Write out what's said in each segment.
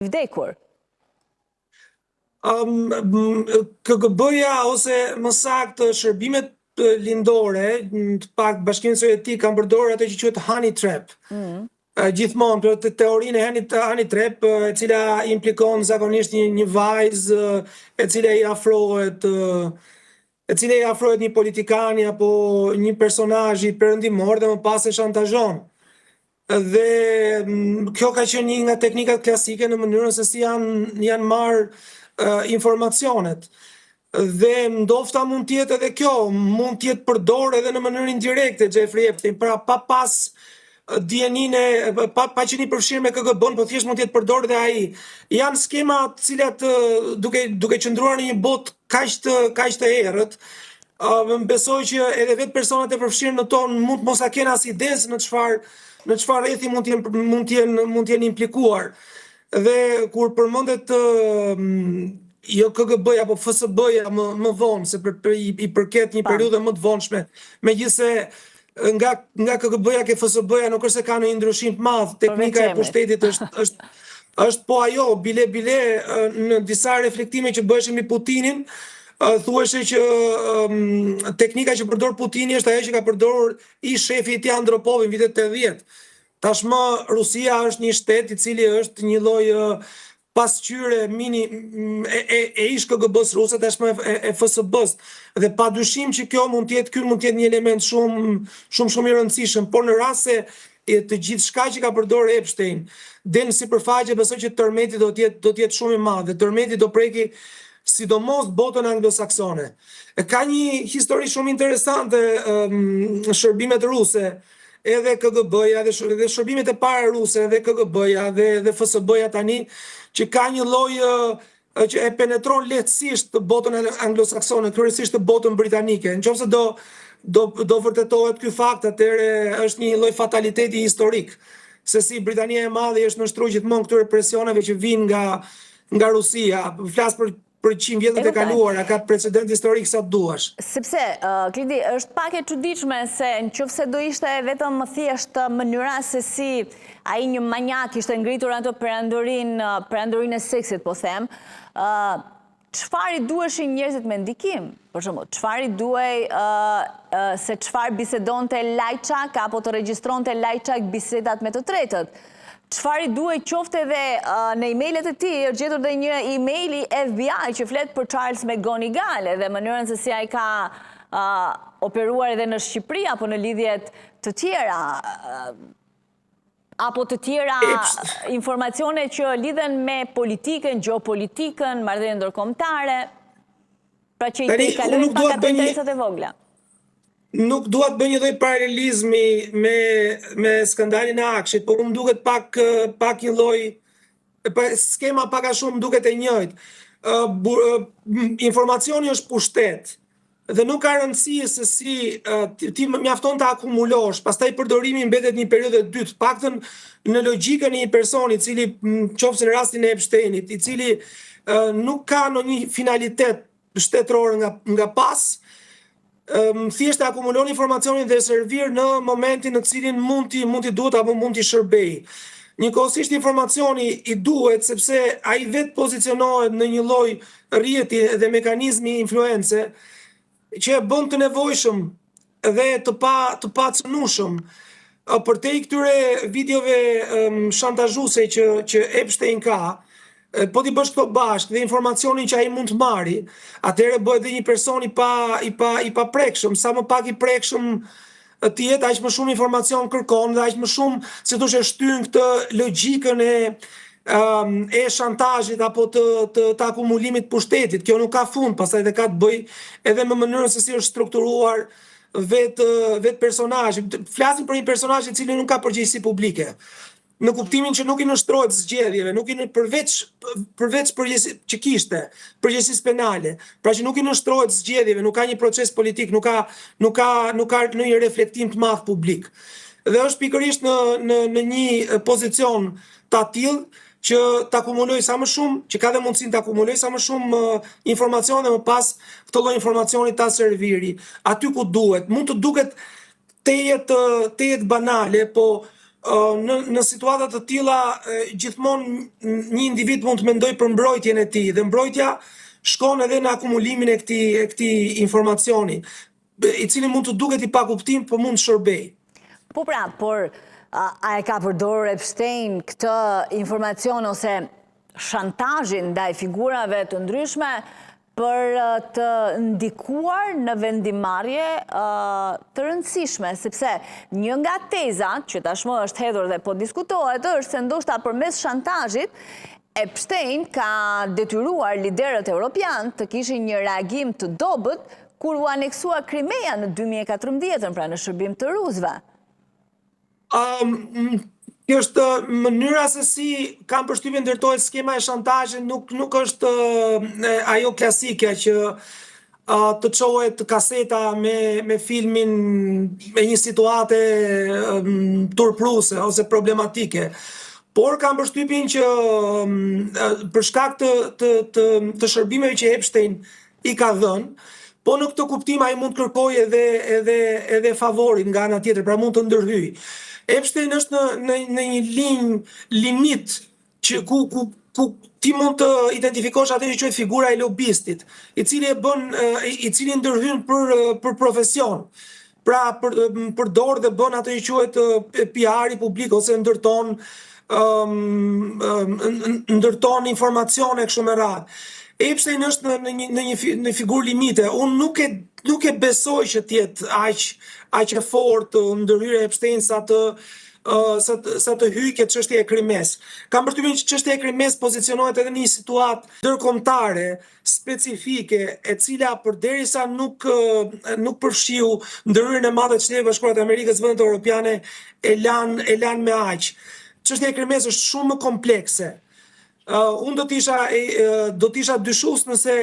vdekur? KGB-ja ose më saktë shërbimet lindore, të pak Bashkimin Sovjetik kanë përdorur ato që quhet honey trap. Gjithmonë për teorinë e honey trap, e cila implikon zakonisht një vajzë e cila i afrohet një politikani apo një personazh i perëndimor dhe më pas e shantazhon. Dhe kjo ka qenë një nga teknikat klasike në mënyrën se si janë marrë informacionet. Dhe ndofta mund tjetë edhe kjo, mund tjetë përdor edhe në mënyrë indirekte Jeffrey Epstein, pra pa pas DNA-n pa qenë i përfshirë me KGB-n, po thjesht mund tjetë përdor dhe ai. Janë skema të cilat duke qëndruar në një botë kaq të errët, besoj që edhe vetë personat e përfshirë në tonë mund mos a kenë as ide në çfarë rrethi mund të jenë implikuar. Dhe kur përmendet jo KGB-ja apo FSB-ja më vonë, se i përket një periudhe më të vonshme, megjithëse nga KGB-ja ke FSB-ja nuk është se ka një ndryshim të madh, teknika e pushtetit është po ajo, bile në disa reflektime që bëheshin mbi Putinin, thuheshe që teknika që përdor Putini është ajo që ka përdorur i shefi i tij Andropov në vitet 80. Tashmë Rusia është një shtet i cili është një lloj pasqyre mini e ish KGB-s ruse, tashmë e FSB-s. Dhe padyshim që ky mund të jetë një element shumë i rëndësishëm, por në rast se të gjithçka që ka përdorur Epstein del në sipërfaqe, besoj që tërmeti do të jetë shumë i madh. Tërmeti do preki sidomos botën anglosaksone. Ka një histori shumë interesante në shërbimet ruse, edhe KGB-ja dhe shërbimet e para ruse, edhe KGB-ja dhe FSB-ja tani, që ka një lloj që e penetron lehtësisht botën anglosaksone, kryesisht botën britanike. Nëse do vërtetohet ky fakt, atëherë është një lloj fataliteti historik, se si Britania e Madhe është nështruar gjithmonë këtyre presioneve që vijnë nga Rusia. Flas për 100 vjetët e kaluara, ka precedent historik sa duash. Sepse, Klidi, është pak e çuditshme se nëse do ishte vetëm më thjesht mënyra se si ai një manjak ishte ngritur ato perandorinë e seksit, po them, çfarë i duheshin njerëzit me ndikim? Për shembull, çfarë i duhej se çfarë bisedonte Lajçak apo të regjistronte Lajçak bisedat me të tretët? Çfarë i duhej qofte edhe në emailët e tij, është gjetur dhe një email i FBI që flet për Charles McGonigal dhe mënyrën se si ai ka operuar edhe në Shqipëri apo në lidhjet të tjera, apo të tjera informacione që lidhen me politikën, gjeopolitikën, marrëdhënie ndërkombëtare, pra që i kalojnë pak ato interesat e vogla. Nuk dua të bëj një lloj paralelizmi me skandalin e Akshit, por më duket pak një lloj skema pak a shumë më duket e njëjtë. Informacioni është pushtet dhe nuk ka rëndësi se si ti mjafton të akumulosh, pastaj përdorimi mbetet një periudhë të dytë, paktën në logjikën e një personi i cili qoftë në rastin e Epsteinit, i cili nuk ka ndonjë finalitet shtetëror nga pas, thjesht e akumulon informacionin dhe servir në momentin në cilin mund t'i duhet apo mund t'i shërbej. Njëkohësisht informacioni i duhet sepse ai vetë pozicionohet në një lloj rrjeti dhe mekanizmi influence që e bën të nevojshëm dhe të pacënueshëm. Përtej këtyre videove shantazhuese që Epstein ka, po t'i bësh këto bashkë dhe informacionin që ai mund të marri, atëherë bëhet dhe një person i pa prekshëm, sa më pak i prekshëm të jetë, aq më shumë informacion kërkon dhe aq më shumë se thosh e shtyn këtë logjikën e shantazhit apo të akumulimit pushtetit. Kjo nuk ka fund, pastaj edhe ka të bëj edhe me mënyrën se si është strukturuar vetë personazhi. Flasim për një personazh i cili nuk ka përgjegjësi publike, në kuptimin që nuk i nështrohet zgjedhjeve, nuk i përveç që kishte përgjegjësisë penale, pra që nuk i nështrohet zgjedhjeve, nuk ka një proces politik, nuk ka një reflektim të madh publik. Dhe është pikërisht në një pozicion të tillë që të akumuloj sa më shumë, që ka dhe mundësin të akumuloj sa më shumë informacion dhe më pas këtë lloj informacioni ta serviri aty ku duhet. Mund të duket të jetë banale, po në situata të tilla gjithmonë një individ mund të mendoj për mbrojtjen e tij dhe mbrojtja shkon edhe në akumulimin e këtij informacioni, i cili mund të duket i pakuptim, por mund të shërbej. Po pra, por a e ka përdorur Epstein këtë informacion ose shantazhin ndaj figurave të ndryshme për të ndikuar në vendimarrje të rëndësishme, sepse një nga tezat që tashmë është hedhur dhe po diskutohet është se ndoshta përmes shantazhit Epstein ka detyruar liderët europian të kishin një reagim të dobët kur u aneksua Krimea në 2014, pra në shërbim të rusëve. Kjo është mënyra se si kam përshtypjen ndërtohet skema e shantazhit, nuk është ajo klasike që të çohet kaseta me filmin me një situate turpruese ose problematike. Por kam përshtypjen që për shkak të shërbimeve që Epstein i ka dhënë, po në këtë kuptim ai mund kërkojë edhe favorin nga ana tjetër, pra mund të ndërhyjë. Epstein është në një linjë limit që ku ti mund të identifikosh atë që quhet figura e lobistit, i cili ndërhyn për profesion. Pra përdor dhe bën atë që quhet PR-i publik ose ndërton informacione kështu me radhë. Epstein është në një figurë limite. Unë nuk e besoj që tjetë aq e fortë ndërhyrja e Epstein sa të hyjë këtë çështje e Krimes. Kam përshtypjen që çështja e Krimes pozicionohet edhe në një situatë ndërkombëtare specifike, e cila përderisa nuk përfshiu ndërhyrjen e madhe të Shtetit Bashkuar të Amerikës, vendet europiane e lan me aq. Çështja e Krimes është shumë më komplekse. Unë do t'isha dyshues nëse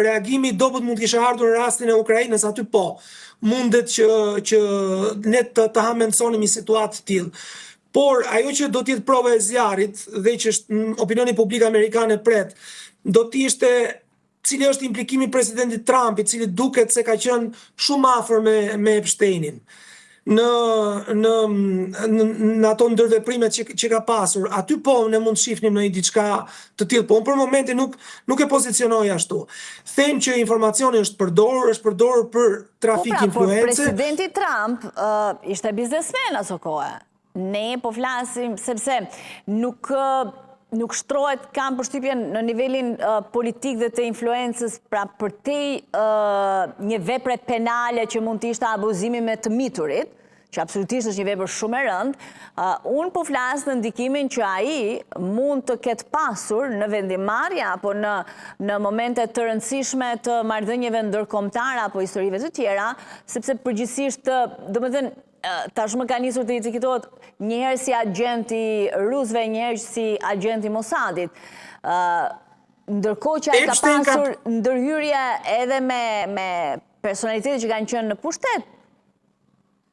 reagimi i dobët mund t'kishte ardhur në rastin e Ukrainës, aty po. Mundet që ne të hamendsonim një situatë të tillë. Por ajo që do t'jetë prova e zjarrit dhe që opinioni publik amerikan e pret, do t'ishte cili është implikimi i presidentit Trump, i cili duket se ka qenë shumë afër me Epsteinin në ato ndërveprimet që ka pasur. Aty po ne mund të shihnim në diçka të tillë, po unë për momentin nuk e pozicionoj ashtu. Them që informacioni është përdorur për trafik influence. Por presidenti Trump ishte biznesmen aso kohë. Ne po flasim sepse nuk shtrohet, kam përshtypjen në nivelin politik dhe të influencës, pra përtej një vepre penale që mund të ishte abuzimi me të miturit, që absolutisht është një vepër shumë e rëndë, unë po flas në ndikimin që ai mund të ketë pasur në vendimarrje apo në momente të rëndësishme të marrëdhënieve ndërkombëtare apo historive të tjera, sepse përgjithsisht, domethënë, tashmë ka nisur të etiketohet njëherë si agenti rusëve, njëherë si agenti Mossadit. Ndërkohë që ai ka pasur ndërhyrje edhe me personalitetet që kanë qenë në pushtet,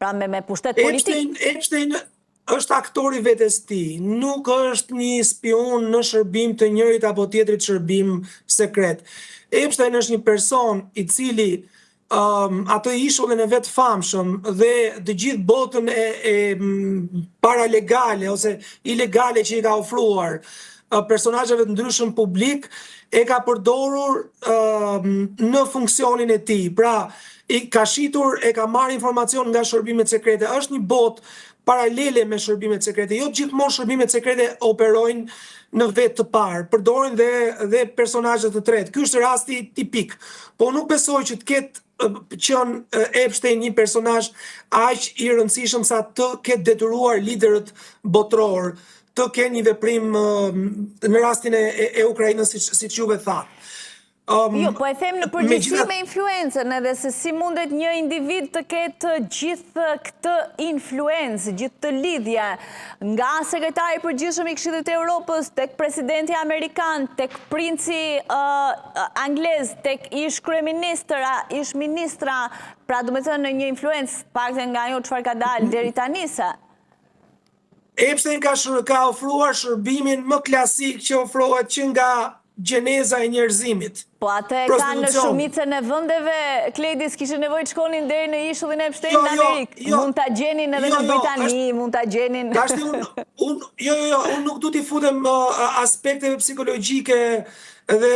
pra me pushtet politik. Epstein është aktori vetes tij, nuk është një spion në shërbim të njërit apo tjetrit shërbim sekret. Epstein është një person i cili atë ishullin e vetë famshëm dhe të gjithë botën e paralegale ose ilegale që i ka ofruar personazheve të ndryshëm publik, e ka përdorur në funksionin e tij. Pra, i ka shitur, e ka marrë informacion nga shërbimet sekrete. Është një botë paralele me shërbimet sekrete. Jo gjithmonë shërbimet sekrete operojnë në vetë të parë, përdorin dhe personazhe të tretë. Ky është rasti tipik. Po nuk besoj që të ketë qenë Epstein një personazh aq i rëndësishëm sa të ketë detyruar liderët botror të kenë një veprim në rastin e Ukrainës, siç juve thatë. Jo, po e them në përgjithësi me influencën, edhe se si mundet një individ të ketë gjithë këtë influencë, gjithë të lidhje, nga sekretari i përgjithshëm i Këshillit të Evropës, tek presidenti amerikan, tek princi anglez, tek ish kryeministra, ish ministra, pra do të thënë një influencë paktën nga ajo çfarë ka dalë deri tani se. Epstein ka ofruar shërbimin më klasik që ofrohet që nga gjeneza e njerëzimit. Po atë e ka në Prostitucion. shumicën e vendeve, Kledis, kishin nevojë të shkonin deri në ishullin e Epstein në Amerikë. Mund ta gjenin edhe në Britani, mund ta gjenin. Unë nuk du t'i futem aspekteve psikologjike dhe